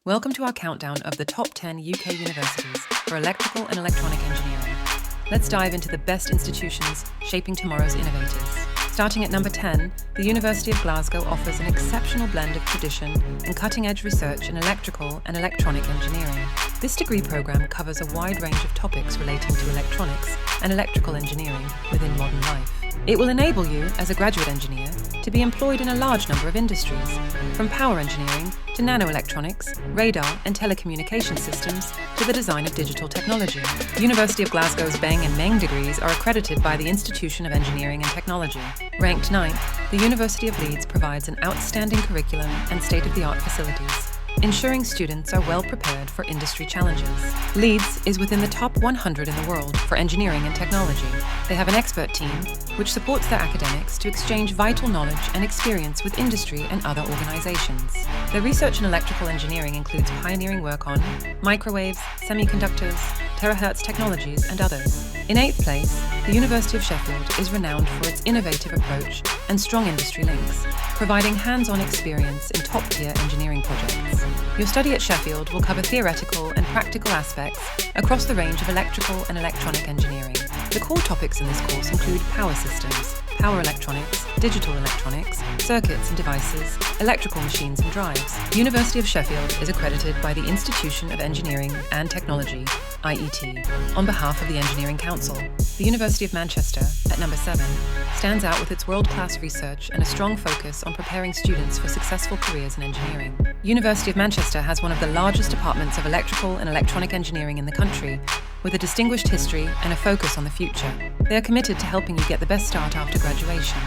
Welcome to our countdown of the top 10 UK universities for electrical and electronic engineering. Let's dive into the best institutions shaping tomorrow's innovators. Starting at number 10, the University of Glasgow offers an exceptional blend of tradition and cutting-edge research in electrical and electronic engineering. This degree program covers a wide range of topics relating to electronics and electrical engineering within modern life. It will enable you, as a graduate engineer, to be employed in a large number of industries, from power engineering to nanoelectronics, radar and telecommunication systems, to the design of digital technology. The University of Glasgow's Beng and Meng degrees are accredited by the Institution of Engineering and Technology. Ranked 9th, the University of Leeds provides an outstanding curriculum and state-of-the-art facilities, ensuring students are well prepared for industry challenges. Leeds is within the top 100 in the world for engineering and technology. They have an expert team which supports their academics to exchange vital knowledge and experience with industry and other organizations. Their research in electrical engineering includes pioneering work on microwaves, semiconductors, terahertz technologies, and others. In 8th place, the University of Sheffield is renowned for its innovative approach and strong industry links, providing hands-on experience in top-tier engineering projects. Your study at Sheffield will cover theoretical and practical aspects across the range of electrical and electronic engineering. The core topics in this course include power systems, power electronics, digital electronics, circuits and devices, electrical machines and drives. The University of Sheffield is accredited by the Institution of Engineering and Technology, IET, on behalf of the Engineering Council. The University of Manchester, at number 7, stands out with its world-class research and a strong focus on preparing students for successful careers in engineering. The University of Manchester has one of the largest departments of electrical and electronic engineering in the country, with a distinguished history and a focus on the future. They are committed to helping you get the best start after graduation.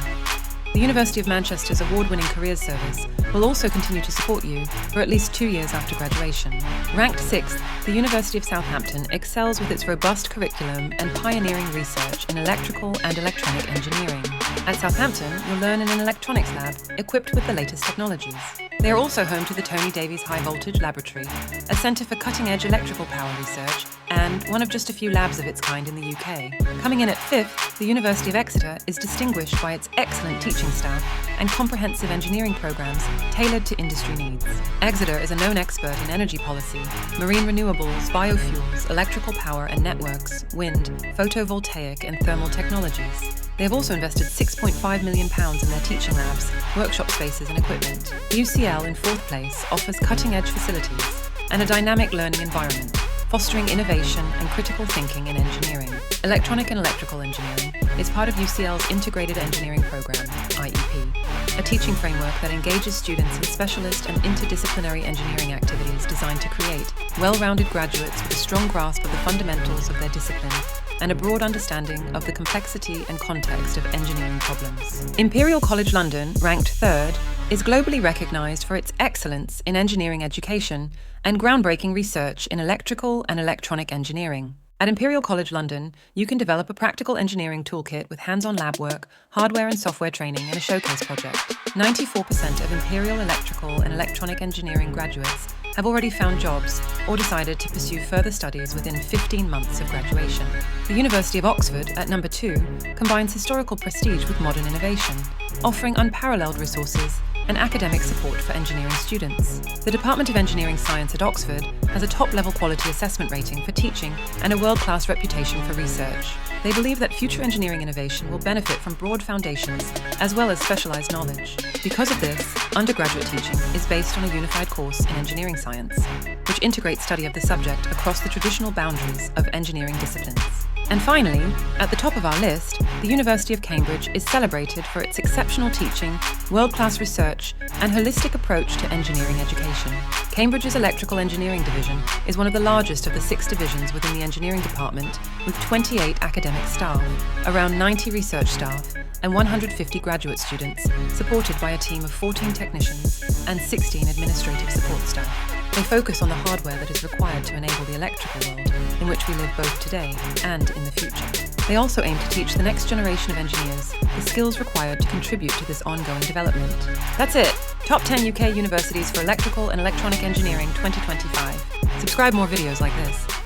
The University of Manchester's award-winning careers service will also continue to support you for at least 2 years after graduation. Ranked 6th, the University of Southampton excels with its robust curriculum and pioneering research in electrical and electronic engineering. At Southampton, you'll learn in an electronics lab equipped with the latest technologies. They are also home to the Tony Davies High Voltage Laboratory, a centre for cutting-edge electrical power research and one of just a few labs of its kind in the UK. Coming in at 5th, the University of Exeter is distinguished by its excellent teaching staff and comprehensive engineering programmes tailored to industry needs. Exeter is a known expert in energy policy, marine renewables, biofuels, electrical power and networks, wind, photovoltaic and thermal technologies. They have also invested £6.5 million in their teaching labs, workshop spaces and equipment. UCL, in 4th place, offers cutting-edge facilities and a dynamic learning environment, fostering innovation and critical thinking in engineering. Electronic and electrical engineering is part of UCL's Integrated Engineering Programme, IEP, a teaching framework that engages students in specialist and interdisciplinary engineering activities designed to create well-rounded graduates with a strong grasp of the fundamentals of their discipline and a broad understanding of the complexity and context of engineering problems. Imperial College London, ranked 3rd, is globally recognised for its excellence in engineering education and groundbreaking research in electrical and electronic engineering. At Imperial College London, you can develop a practical engineering toolkit with hands-on lab work, hardware and software training, and a showcase project. 94% of Imperial electrical and electronic engineering graduates have already found jobs or decided to pursue further studies within 15 months of graduation. The University of Oxford, at number 2, combines historical prestige with modern innovation, offering unparalleled resources and academic support for engineering students. The Department of Engineering Science at Oxford has a top-level quality assessment rating for teaching and a world-class reputation for research. They believe that future engineering innovation will benefit from broad foundations as well as specialised knowledge. Because of this, undergraduate teaching is based on a unified course in engineering science, which integrates study of the subject across the traditional boundaries of engineering disciplines. And finally, at the top of our list, the University of Cambridge is celebrated for its exceptional teaching, world-class research, and holistic approach to engineering education. Cambridge's Electrical Engineering Division is one of the largest of the 6 divisions within the engineering department, with 28 academic staff, around 90 research staff, and 150 graduate students, supported by a team of 14 technicians and 16 administrative support staff. They focus on the hardware that is required to enable the electrical world in which we live both today and in the future. They also aim to teach the next generation of engineers the skills required to contribute to this ongoing development. That's it! Top 10 UK universities for electrical and electronic engineering 2025. Subscribe more videos like this.